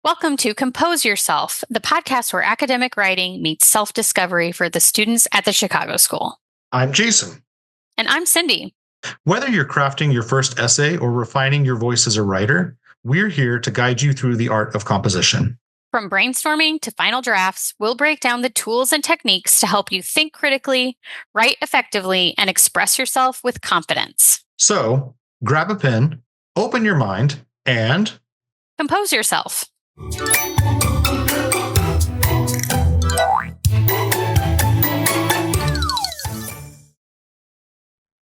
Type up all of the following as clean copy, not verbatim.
Welcome to Compose Yourself, the podcast where academic writing meets self-discovery for the students at the Chicago School. I'm Jason. And I'm Cindy. Whether you're crafting your first essay or refining your voice as a writer, we're here to guide you through the art of composition. From brainstorming to final drafts, we'll break down the tools and techniques to help you think critically, write effectively, and express yourself with confidence. So, grab a pen, open your mind, and compose yourself.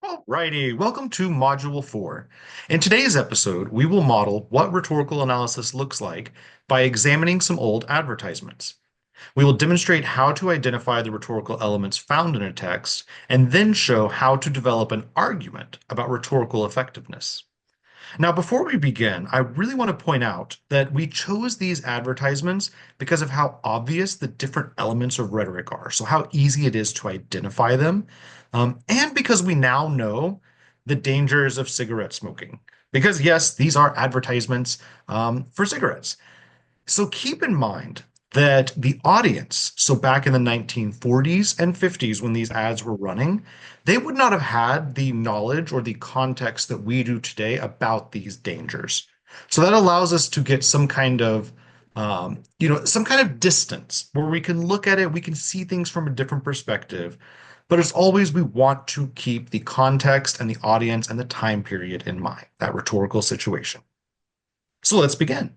Alrighty, welcome to Module 4. In today's episode, we will model what rhetorical analysis looks like by examining some old advertisements. We will demonstrate how to identify the rhetorical elements found in a text, and then show how to develop an argument about rhetorical effectiveness. Now, before we begin, I really want to point out that we chose these advertisements because of how obvious the different elements of rhetoric are, so how easy it is to identify them, and because we now know the dangers of cigarette smoking. Because yes, these are advertisements for cigarettes. So keep in mind that the audience, so back in the 1940s and 50s when these ads were running, they would not have had the knowledge or the context that we do today about these dangers. So that allows us to get some kind of, some kind of distance where we can look at it, we can see things from a different perspective. But as always, we want to keep the context and the audience and the time period in mind, that rhetorical situation. So let's begin.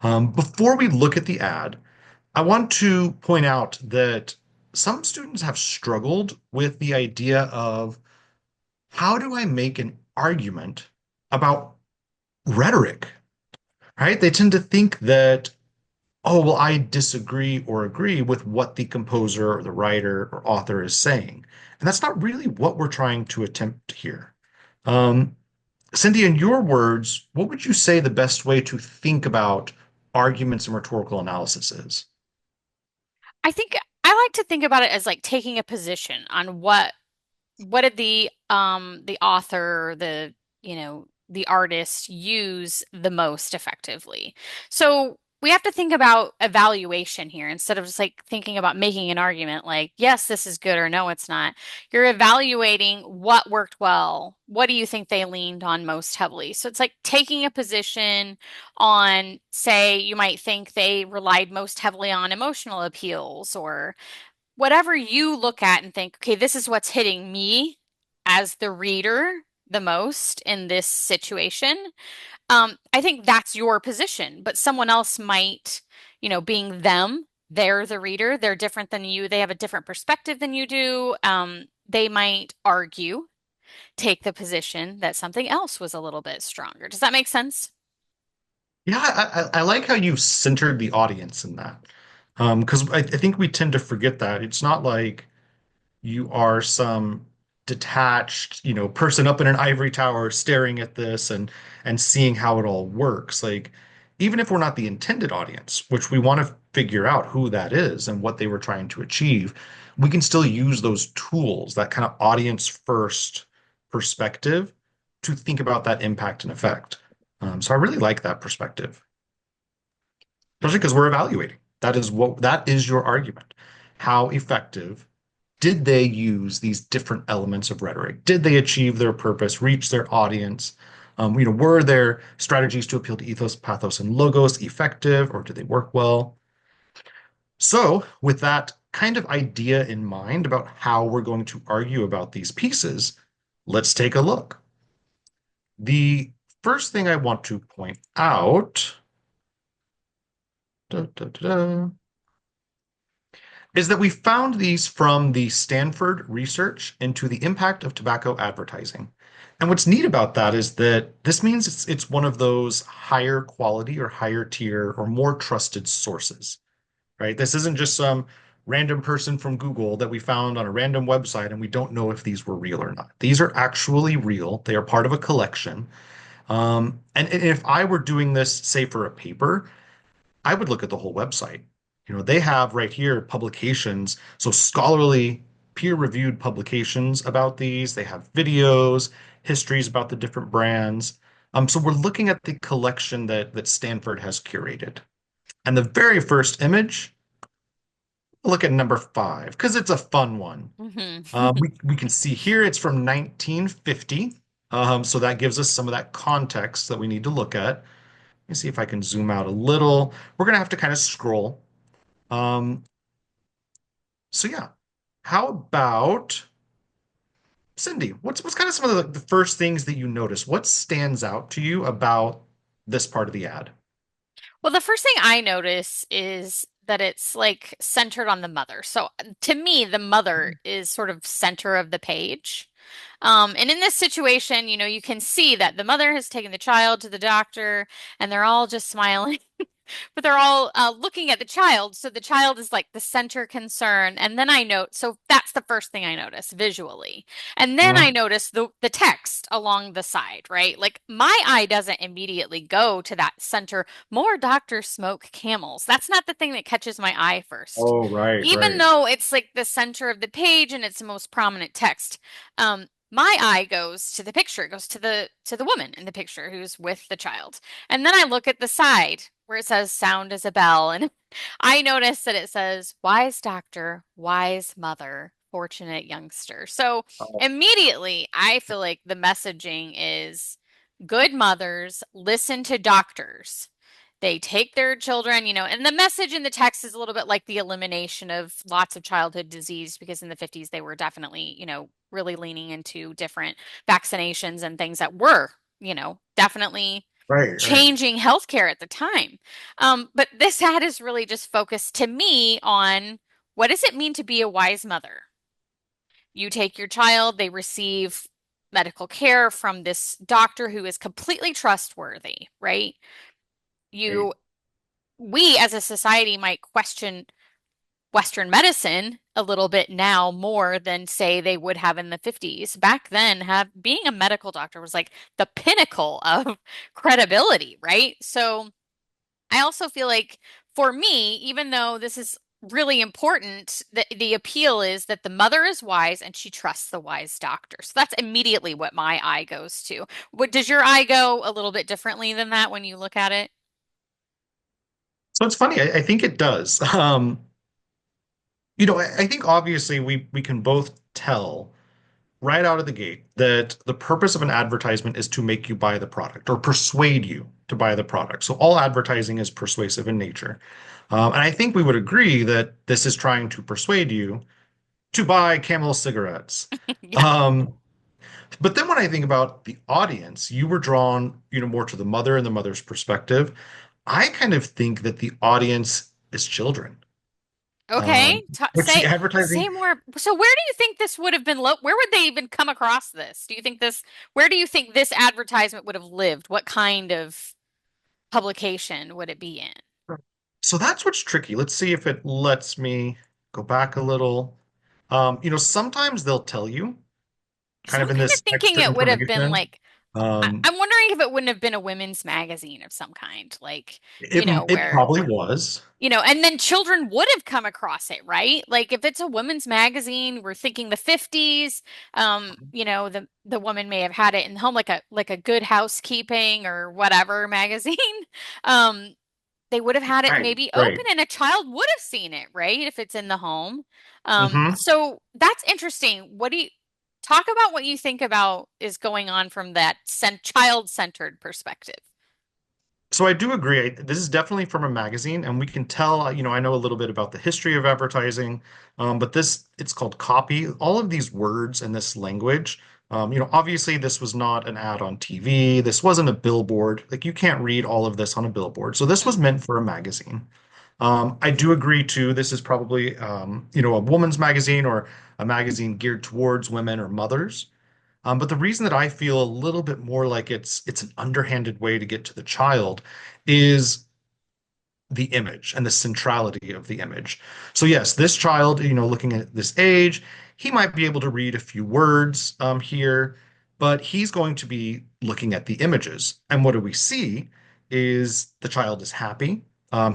Before we look at the ad, I want to point out that some students have struggled with the idea of how do I make an argument about rhetoric, right? They tend to think that, oh, well, I disagree or agree with what the composer or the writer or author is saying. And that's not really what we're trying to attempt here. Cindy, in your words, what would you say the best way to think about arguments and rhetorical analysis is? I think I like to think about it as like taking a position on what did the author, the artist use the most effectively. So we have to think about evaluation here instead of just like thinking about making an argument like, yes, this is good or no, it's not. You're evaluating what worked well. What do you think they leaned on most heavily? So it's like taking a position on, say, you might think they relied most heavily on emotional appeals or whatever you look at and think, okay, this is what's hitting me as the reader the most in this situation. I think that's your position, but someone else might, being them, they're the reader, they're different than you, they have a different perspective than you do. They might argue, take the position that something else was a little bit stronger. Does that make sense? Yeah, I like how you centered the audience in that. Because I think we tend to forget that. It's not like you are some detached, person up in an ivory tower staring at this and seeing how it all works. Like, even if we're not the intended audience, which we want to figure out who that is and what they were trying to achieve, we can still use those tools, that kind of audience first perspective, to think about that impact and effect. So I really like that perspective, especially because we're evaluating. That is your argument. How effective did they use these different elements of rhetoric? Did they achieve their purpose, reach their audience? Were their strategies to appeal to ethos, pathos, and logos effective, or did they work well? So, with that kind of idea in mind about how we're going to argue about these pieces, let's take a look. The first thing I want to point out is that we found these from the Stanford research into the impact of tobacco advertising. And what's neat about that is that this means it's one of those higher quality or higher tier or more trusted sources, right? This isn't just some random person from Google that we found on a random website and we don't know if these were real or not. These are actually real. They are part of a collection. And if I were doing this, say, for a paper, I would look at the whole website. They have right here publications, so scholarly, peer-reviewed publications about these. They have videos, histories about the different brands. So we're looking at the collection that Stanford has curated. And the very first image, look at number five, because it's a fun one. Hmm. We can see here it's from 1950. So that gives us some of that context that we need to look at. Let me see if I can zoom out a little. We're going to have to kind of scroll. Um, so yeah, how about Cindy? What's kind of some of the first things that you notice? What stands out to you about this part of the ad? Well, the first thing I notice is that it's like centered on the mother. So to me, the mother is sort of center of the page. And in this situation, you can see that the mother has taken the child to the doctor and they're all just smiling. But they're all looking at the child. So the child is like the center concern. And then I note, so that's the first thing I notice visually. And then I Mhm. notice the text along the side, right? Like my eye doesn't immediately go to that center. More doctors smoke camels. That's not the thing that catches my eye first. Oh, right, Even right. though it's like the center of the page and it's the most prominent text. My eye goes to the picture, it goes to the woman in the picture who's with the child. And then I look at the side where it says sound as a bell. And I notice that it says wise doctor, wise mother, fortunate youngster. So Oh, immediately I feel like the messaging is good mothers listen to doctors. They take their children, and the message in the text is a little bit like the elimination of lots of childhood disease because in the 50s they were definitely, really leaning into different vaccinations and things that were, definitely right, right. changing healthcare at the time. But this ad is really just focused to me on what does it mean to be a wise mother? You take your child, they receive medical care from this doctor who is completely trustworthy, right? Right. You, we as a society might question Western medicine a little bit now more than say they would have in the 50s. Back then, being a medical doctor was like the pinnacle of credibility, right? So I also feel like for me, even though this is really important, the appeal is that the mother is wise and she trusts the wise doctor. So that's immediately what my eye goes to. What does your eye go a little bit differently than that when you look at it? So it's funny. I think it does. I think obviously we can both tell right out of the gate that the purpose of an advertisement is to make you buy the product or persuade you to buy the product. So all advertising is persuasive in nature. And I think we would agree that this is trying to persuade you to buy Camel cigarettes. Yeah. Um, but then when I think about the audience, you were drawn, more to the mother and the mother's perspective. I kind of think that the audience is children, Okay. which the advertising. Say more. So where do you think this would have been where would they even come across this? Where do you think this advertisement would have lived? What kind of publication would it be in? So that's what's tricky. Let's see if it lets me go back a little. Sometimes they'll tell you So kind I'm of in kind of this thinking extra it would have been information. like Um, I'm wondering if it wouldn't have been a women's magazine of some kind, like, it it where probably was. and then children would have come across it, right? Like if it's a women's magazine, we're thinking the 50s, the woman may have had it in the home like a Good Housekeeping or whatever magazine. Um, they would have had it Right, maybe open right. and a child would have seen it, right? If it's in the home. hmm So that's interesting. What do you talk about what you think about is going on from that child-centered perspective? So I do agree. This is definitely from a magazine, and we can tell, I know a little bit about the history of advertising, but it's called copy. All of these words and this language, obviously this was not an ad on TV. This wasn't a billboard. Like you can't read all of this on a billboard. So this was Hmm. meant for a magazine. I do agree too. This is probably, a woman's magazine or a magazine geared towards women or mothers. But the reason that I feel a little bit more like it's an underhanded way to get to the child is the image and the centrality of the image. So yes, this child, looking at this age, he might be able to read a few words here, but he's going to be looking at the images. And what do we see is the child is happy.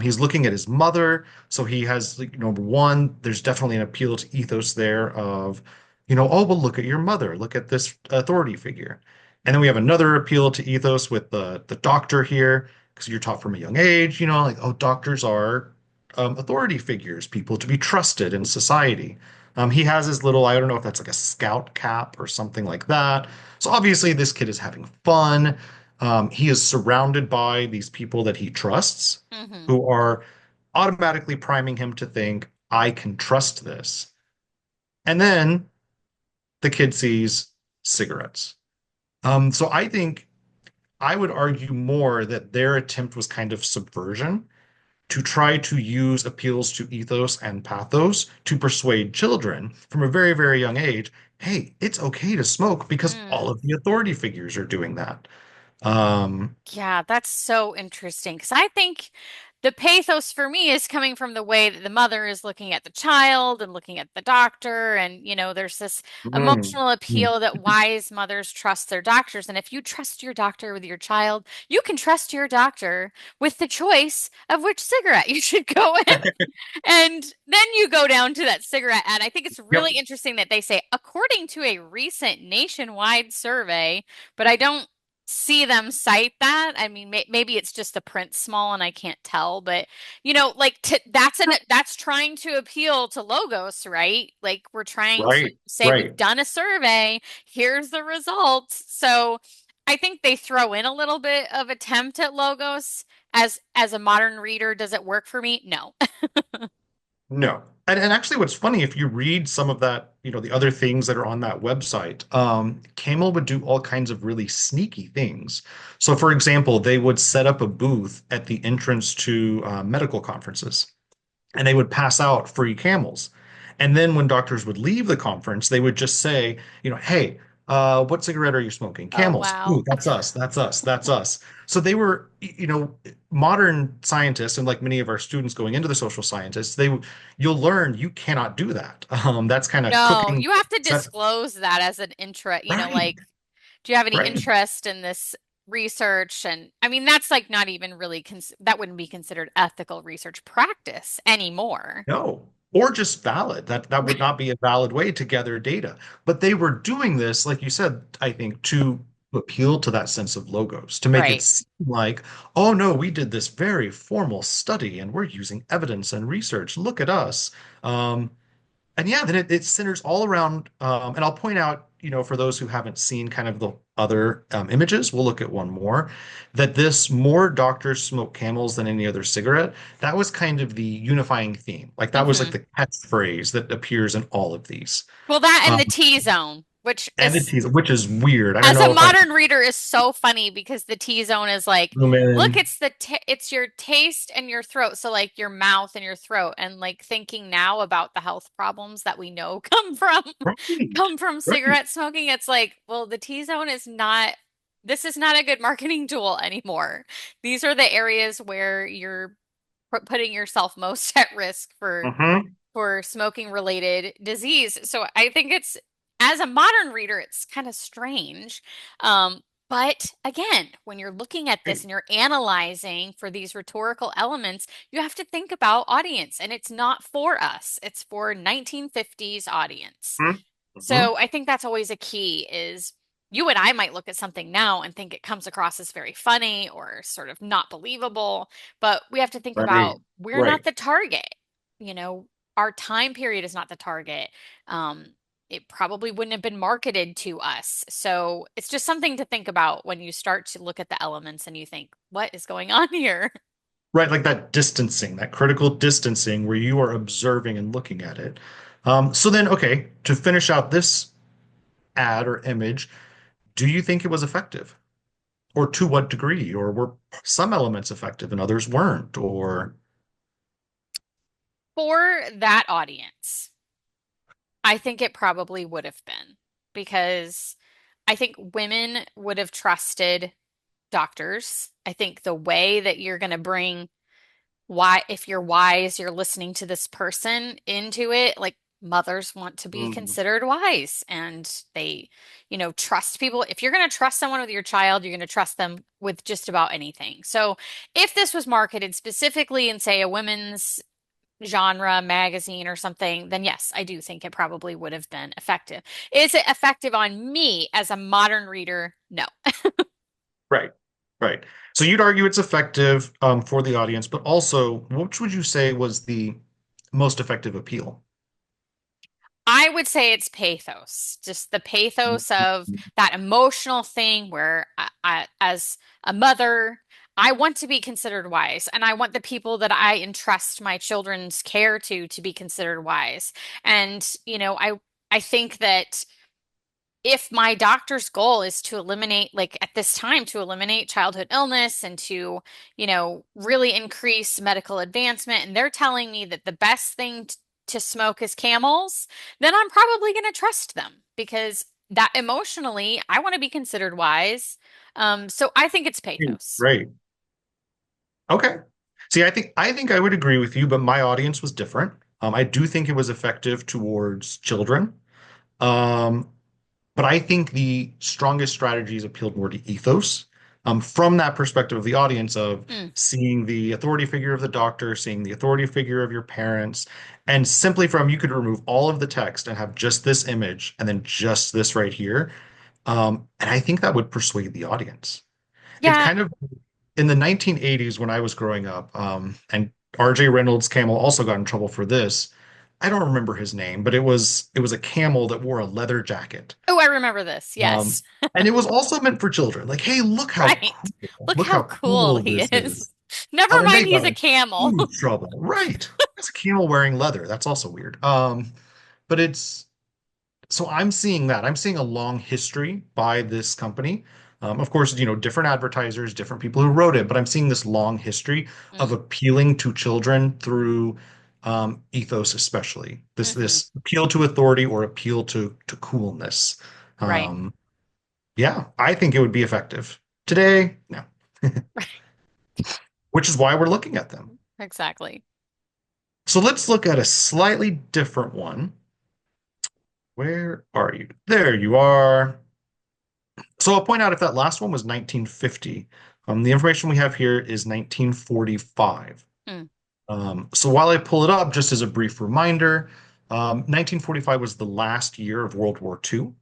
He's looking at his mother, so he has like, number one, there's definitely an appeal to ethos there of, oh, well, look at your mother, look at this authority figure. And then we have another appeal to ethos with the doctor here because you're taught from a young age, like, oh, doctors are authority figures, people to be trusted in society. He has his little, I don't know if that's like a scout cap or something like that. So obviously, this kid is having fun. He is surrounded by these people that he trusts Hmm. who are automatically priming him to think, I can trust this. And then the kid sees cigarettes. So I think I would argue more that their attempt was kind of subversion to try to use appeals to ethos and pathos to persuade children from a very, very young age, hey, it's okay to smoke because all Mm. of the authority figures are doing that. Um, Yeah, that's so interesting because I think the pathos for me is coming from the way that the mother is looking at the child and looking at the doctor. And, there's this mm, emotional mm. appeal that wise mothers trust their doctors. And if you trust your doctor with your child, you can trust your doctor with the choice of which cigarette you should go in. And then you go down to that cigarette ad. I think it's Yep. really interesting that they say, according to a recent nationwide survey, but I don't see them cite that. I mean, maybe it's just the print small and I can't tell, but like that's trying to appeal to logos, right? Like we're trying to Right, say we've right. done a survey, here's the results. So I think they throw in a little bit of attempt at logos. As a modern reader, does it work for me? No. No. And actually, what's funny, if you read some of that, the other things that are on that website, Camel would do all kinds of really sneaky things. So, for example, they would set up a booth at the entrance to medical conferences and they would pass out free camels. And then when doctors would leave the conference, they would just say, hey, what cigarette are you smoking? Oh, Camels. wow. Ooh, that's us. That's us. That's us. So they were, modern scientists and like many of our students going into the social scientists, you'll learn you cannot do that. That's kind of No, cooking. you have to That's disclose that as an interest, right. like, do you have any Right. interest in this research? And I mean, that's like not even really that wouldn't be considered ethical research practice anymore. No, or just valid. That would not be a valid way to gather data. But they were doing this, like you said, I think, to appeal to that sense of logos, to make it Right. seem like, oh no, we did this very formal study and we're using evidence and research. Look at us. Um, and yeah, then it centers all around. And I'll point out, for those who haven't seen kind of the other images, we'll look at one more, that this more doctors smoke camels than any other cigarette. That was kind of the unifying theme. Like that was like Hmm. the catchphrase that appears in all of these. Well, that and Um, the T zone, which and the is teaser, which is weird. I don't as a know if I should modern reader is so funny because the T zone is like, zoom look, in. it's your taste and your throat. So like your mouth and your throat and like thinking now about the health problems that we know Right, come from right. cigarette smoking. It's like, well, the T zone is not this is not a good marketing tool anymore. These are the areas where you're putting yourself most at risk Hmm. for smoking related disease. So I think as a modern reader, it's kind of strange. But again, when you're looking at this Right. and you're analyzing for these rhetorical elements, you have to think about audience, and it's not for us. It's for 1950s audience. Mm-hmm. So I think that's always a key is you and I might look at something now and think it comes across as very funny or sort of not believable, but we have to think Right, about we're not right. the target. You know, our time period is not the target. Um, it probably wouldn't have been marketed to us. So it's just something to think about when you start to look at the elements and you think, what is going on here? Right, like that distancing, that critical distancing where you are observing and looking at it. So then, okay, to finish out this ad or image, do you think it was effective? Or to what degree? Or were some elements effective and others weren't? Or, For that audience, I think it probably would have been because I think women would have trusted doctors. I think the way that you're going to bring why, if you're wise, you're listening to this person into it, like mothers want to be mm, considered wise and they, trust people. If you're going to trust someone with your child, you're going to trust them with just about anything. So if this was marketed specifically in, say, a women's genre magazine or something, then yes, I do think it probably would have been effective. Is it effective on me as a modern reader? No. right. Right. So you'd argue it's effective for the audience, but also, which would you say was the most effective appeal? I would say it's pathos, just the pathos of that emotional thing where as a mother, I want to be considered wise, and I want the people that I entrust my children's care to be considered wise. And, I think that if my doctor's goal is to eliminate, like at this time, to eliminate childhood illness and to, really increase medical advancement, and they're telling me that the best thing to smoke is camels, then I'm probably going to trust them because that emotionally, I want to be considered wise. So I think it's pathos. Right. Okay. See, I think I would agree with you, but my audience was different. I do think it was effective towards children. Um, but I think the strongest strategies appealed more to ethos. From that perspective of the audience of Mm, seeing the authority figure of the doctor, seeing the authority figure of your parents, and simply from you could remove all of the text and have just this image and then just this right here. And I think that would persuade the audience. It's yeah. kind of in the 1980s when I was growing up, and R.J. Reynolds' camel also got in trouble for this. I don't remember his name, but it was a camel that wore a leather jacket. Oh, I remember this. Um, Yes. and it was also meant for children. Like, hey, Right. Look look how how cool cool he this is. is. Never Oh, and mind, they he's got a in camel. huge trouble. Right. It's a camel wearing leather. That's also weird. But it's so I'm seeing that. I'm seeing a long history by this company. Of course, different advertisers, different people who wrote it, but I'm seeing this long history of Mm, appealing to children through ethos, especially this hmm. this appeal to authority or appeal to coolness. Right. Um, yeah, I think it would be effective. Today, no, which is why we're looking at them. Exactly. So let's look at a slightly different one. Where are you? There you are. So I'll point out if that last one was 1950, the information we have here is 1945. Mm, So while I pull it up, just as a brief reminder, 1945 was the last year of World War II.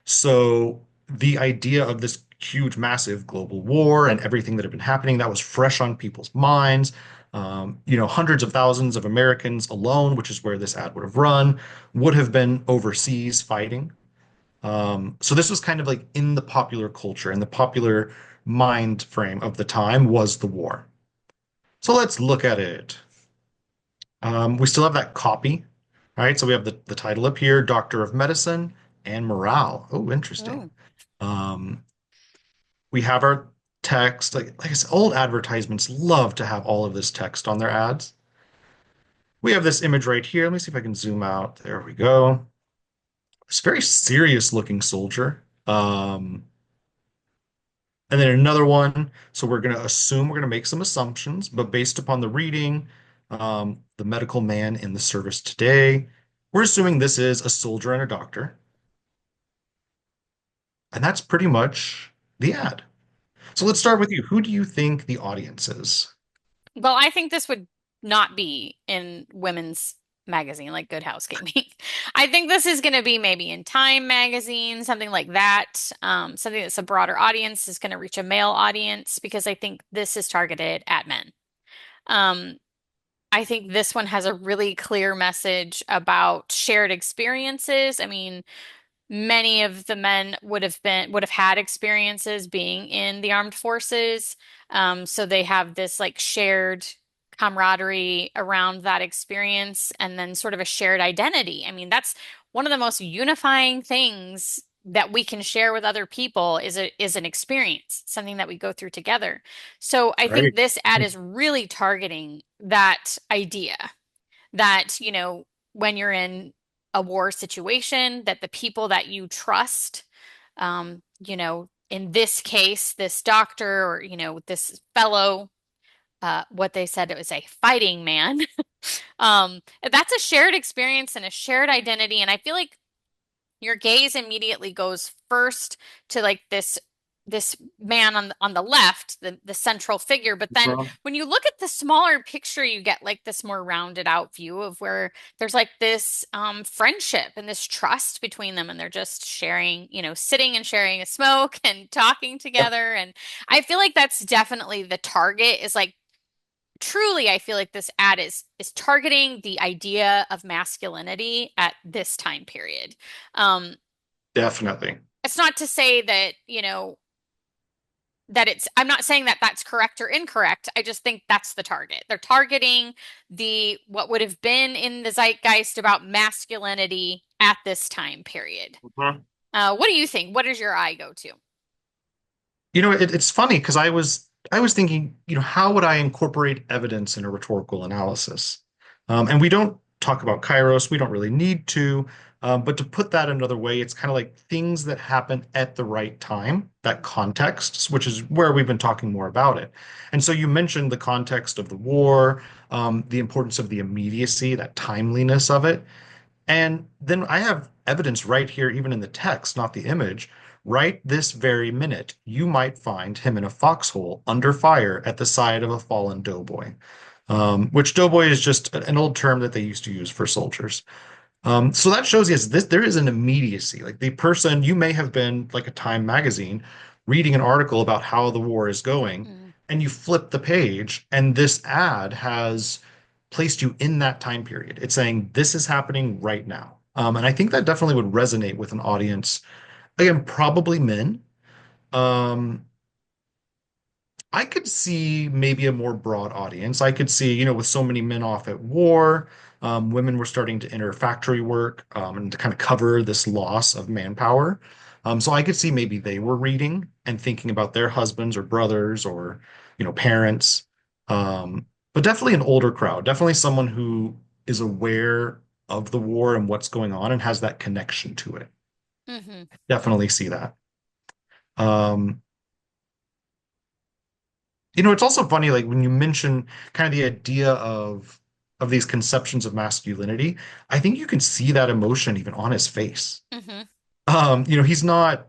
So the idea of this huge, massive global war and everything that had been happening, that was fresh on people's minds. Hundreds of thousands of Americans alone, which is where this ad would have run, would have been overseas fighting. So this was kind of like in the popular culture and the popular mind frame of the time was the war. So let's look at it. We still have that copy. All right, so we have the title up here, Doctor of Medicine and Morale. Oh, interesting. oh, Um, we have our text. Like I said, old advertisements love to have all of this text on their ads. We have this image right here. Let me see if I can zoom out. There we go. It's a very serious looking soldier. And then another one. So we're going to assume we're going to make some assumptions, but based upon the reading, the medical man in the service today, we're assuming this is a soldier and a doctor. And that's pretty much the ad. So let's start with you. Who do you think the audience is? well, I think this would not be in women's magazine like Good Housekeeping. I think this is going to be maybe in Time magazine, something like that. Something that's a broader audience is going to reach a male audience because I think this is targeted at men. Um, I think this one has a really clear message about shared experiences. I mean, many of the men would have had experiences being in the armed forces. So they have this like shared camaraderie around that experience and then sort of a shared identity. I mean, that's one of the most unifying things that we can share with other people is an experience, something that we go through together. So I think Right. this ad is really targeting that idea that, when you're in a war situation, that the people that you trust, in this case, this doctor or, this fellow, what they said it was a fighting man. That's a shared experience and a shared identity. And I feel like your gaze immediately goes first to like this this man on the left, the central figure. But then Mhm. when you look at the smaller picture, you get like this more rounded out view of where there's like this friendship and this trust between them, and they're just sharing, sitting and sharing a smoke and talking Yep, together. And I feel like that's definitely the target is like truly I feel like this ad is targeting the idea of masculinity at this time period. Um, definitely. it's not to say that, that I'm not saying that that's correct or incorrect. I just think that's the target. They're targeting the what would have been in the zeitgeist about masculinity at this time period. Mhm. What do you think? What does your eye go to? It's funny because I was thinking, how would I incorporate evidence in a rhetorical analysis? And we don't talk about Kairos, we don't really need to. But to put that another way, it's kind of like things that happen at the right time, that context, which is where we've been talking more about it. And so you mentioned the context of the war, the importance of the immediacy, that timeliness of it. And then I have evidence right here, even in the text, not the image. Right this very minute, you might find him in a foxhole under fire at the side of a fallen doughboy, which doughboy is just an old term that they used to use for soldiers. So that shows yes, there is an immediacy. Like the person, you may have been like a Time magazine reading an article about how the war is going, Mm, and you flip the page, and this ad has placed you in that time period. It's saying this is happening right now. And I think that definitely would resonate with an audience. Again, probably men. Um, I could see maybe a more broad audience. I could see, with so many men off at war, women were starting to enter factory work, and to kind of cover this loss of manpower. So I could see maybe they were reading and thinking about their husbands or brothers or, parents. But definitely an older crowd, definitely someone who is aware of the war and what's going on and has that connection to it. hmm Definitely see that. Um, it's also funny, like when you mention kind of the idea of these conceptions of masculinity, I think you can see that emotion even on his face. hmm He's not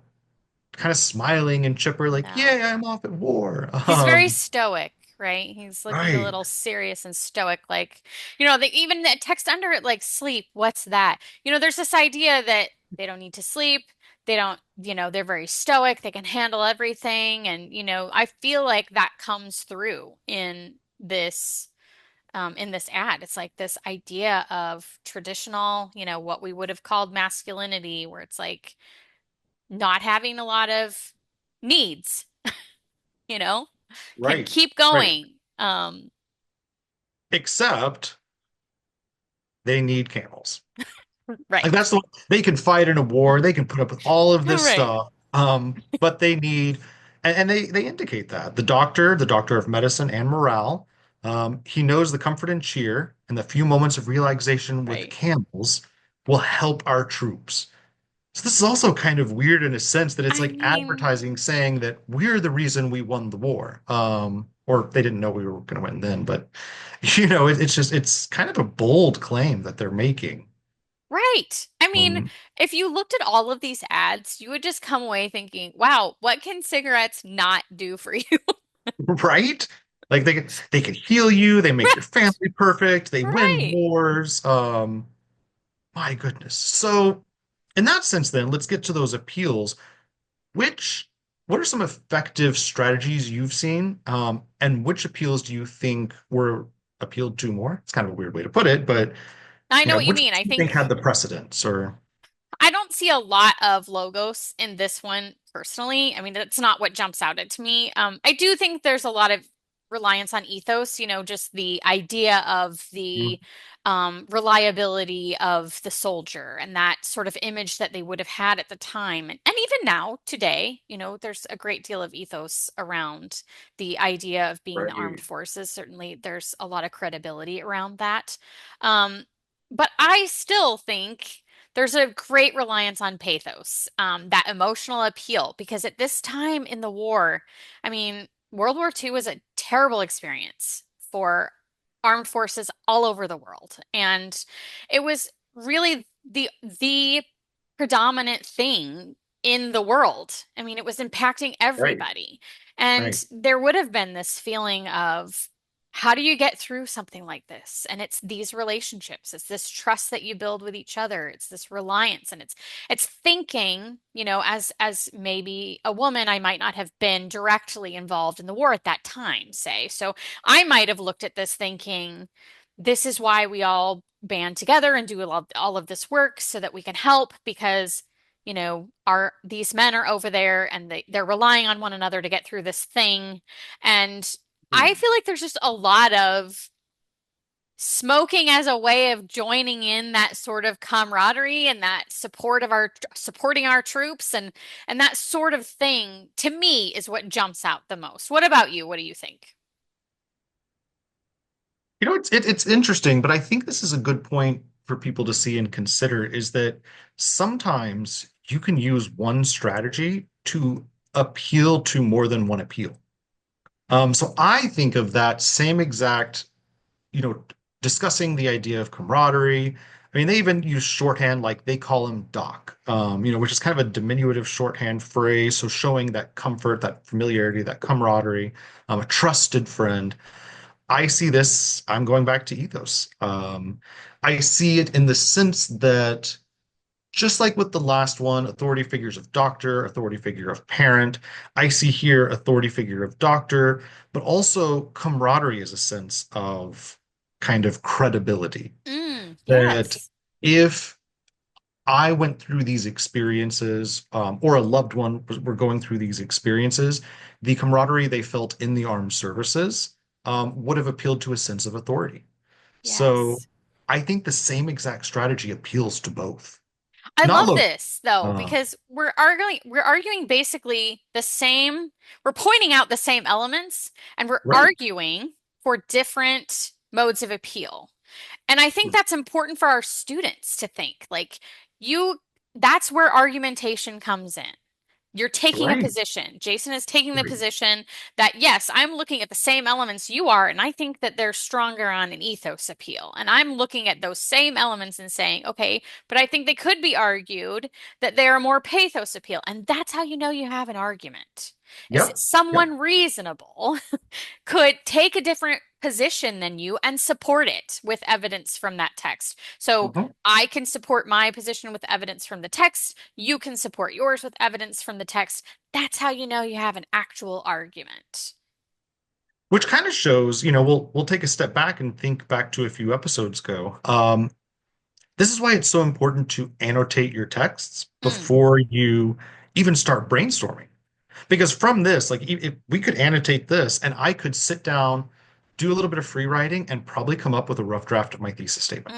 kind of smiling and chipper, like, No. yeah, I'm off at war. He's very stoic, right? He's looking a Right, little serious and stoic, like, even that text under it, like, sleep, what's that? There's this idea that they don't need to sleep. They don't, they're very stoic. They can handle everything. And, I feel like that comes through in this ad. It's like this idea of traditional, what we would have called masculinity, where it's like not having a lot of needs, you know? Can right, keep right. going. Except they need camels. Like Right. that's they can fight in a war, they can put up with all of this Right. stuff, but they need, and they indicate that the doctor of medicine and morale, he knows the comfort and cheer and the few moments of relaxation with Right. camels will help our troops. So this is also kind of weird in a sense that it's I like mean, advertising saying that we're the reason we won the war. Or they didn't know we were going to win then, but it's kind of a bold claim that they're making. right. I mean, Um, if you looked at all of these ads, you would just come away thinking, wow, what can cigarettes not do for you? Right? Like they can heal you, they make your Right. family perfect, they win Right. wars. My goodness. So in that sense, then let's get to those appeals. Which what are some effective strategies you've seen? And which appeals do you think were appealed to more? It's kind of a weird way to put it, but I know yeah, what you which mean. ones do you think had the precedence or I don't see a lot of logos in this one personally. I mean, that's not what jumps out at me. I do think there's a lot of reliance on ethos, just the idea of Mm, the reliability of the soldier and that sort of image that they would have had at the time. And even now, today, there's a great deal of ethos around the idea of being the armed right. forces. Certainly, there's a lot of credibility around that. Um, but I still think there's a great reliance on pathos, that emotional appeal, because at this time in the war, I mean, World War II was a terrible experience for armed forces all over the world. And it was really the predominant thing in the world. I mean, it was impacting Right. everybody. And Right. there would have been this feeling of how do you get through something like this? And it's these relationships, it's this trust that you build with each other, it's this reliance, and it's thinking, as maybe a woman, I might not have been directly involved in the war at that time, say. So I might have looked at this thinking, this is why we all band together and do all of this work so that we can help because our these men are over there and they're relying on one another to get through this thing. And I Hmm. feel like there's just a lot of smoking as a way of joining in that sort of camaraderie and that supporting our troops and that sort of thing to me is what jumps out the most. What about you? What do you think? It's interesting, but I think this is a good point for people to see and consider is that sometimes you can use one strategy to appeal to more than one appeal. So I think of that same exact, you know, discussing the idea of camaraderie. I mean, they even use shorthand, like they call him Doc, which is kind of a diminutive shorthand phrase. So showing that comfort, that familiarity, that camaraderie, a trusted friend. I see this, I'm going back to ethos. I see it in the sense that just like with the last one, authority figures of doctor, authority figure of parent, I see here authority figure of doctor, but also camaraderie is a sense of kind of credibility. That Yes. if I went through these experiences, or a loved one were going through these experiences, the camaraderie they felt in the armed services, would have appealed to a sense of authority. So Yes. I think the same exact strategy appeals to both. I Not love look, this though uh, because we're arguing basically the same, we're pointing out the same elements and we're right. arguing for different modes of appeal. And I think that's important for our students to think. Like you that's where argumentation comes in. You're taking a Right. position. Jason is taking the Right. position that, yes, I'm looking at the same elements you are, and I think that they're stronger on an ethos appeal. And I'm looking at those same elements and saying, okay, but I think they could be argued that they are more pathos appeal. And that's how you know you have an argument. Is Yep. Yep. someone reasonable could take a different position than you and support it with evidence from that text. So Mhm. I can support my position with evidence from the text. You can support yours with evidence from the text. That's how you know you have an actual argument. Which kind of shows, we'll take a step back and think back to a few episodes ago. This is why it's so important to annotate your texts Mm, before you even start brainstorming. Because from this, like if we could annotate this and I could sit down, do a little bit of free writing, and probably come up with a rough draft of my thesis statement.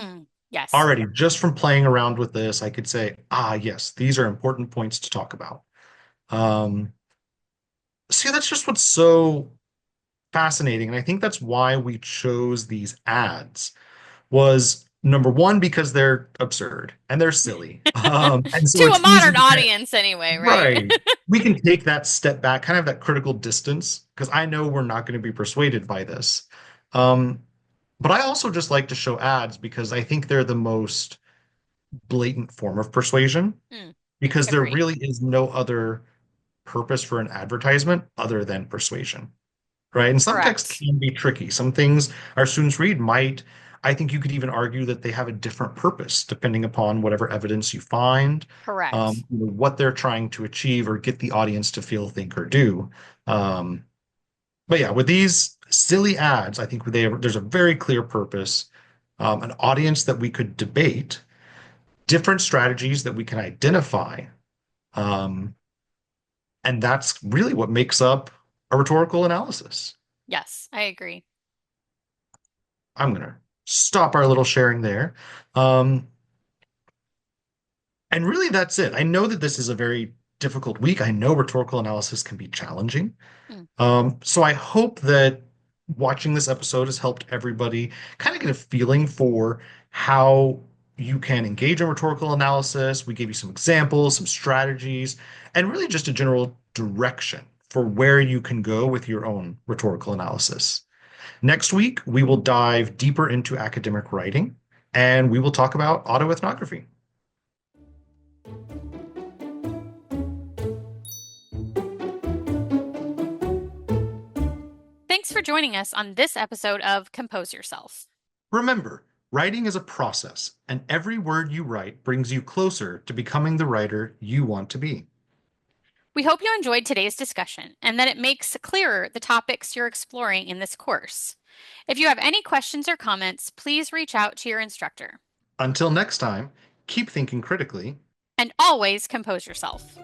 yes, Already, just from playing around with this, I could say, yes, these are important points to talk about. Um, so yeah, that's just what's so fascinating. And I think that's why we chose these ads was number one, because they're absurd and they're silly. And so to a it's easy modern to kind of, audience anyway, right? right. We can take that step back, kind of that critical distance, because I know we're not going to be persuaded by this. Um, but I also just like to show ads because I think they're the most blatant form of persuasion, Mm, because there agreed. really is no other purpose for an advertisement other than persuasion, right? And some text Correct. can be tricky. Some things our students read might, I think you could even argue that they have a different purpose depending upon whatever evidence you find, Correct. what they're trying to achieve or get the audience to feel, think, or do. Um, but yeah, with these silly ads, I think there's a very clear purpose, an audience that we could debate, different strategies that we can identify. Um, and that's really what makes up a rhetorical analysis. Yes, I agree. I'm going to stop our little sharing there. Um, and really, that's it. I know that this is a very difficult week. I know rhetorical analysis can be challenging. Mm, So I hope that watching this episode has helped everybody kind of get a feeling for how you can engage in rhetorical analysis. We gave you some examples, some strategies, and really just a general direction for where you can go with your own rhetorical analysis. Next week, we will dive deeper into academic writing and we will talk about autoethnography. Thanks for joining us on this episode of Compose Yourself. Remember, writing is a process, and every word you write brings you closer to becoming the writer you want to be. We hope you enjoyed today's discussion and that it makes clearer the topics you're exploring in this course. If you have any questions or comments, please reach out to your instructor. Until next time, keep thinking critically And always compose yourself.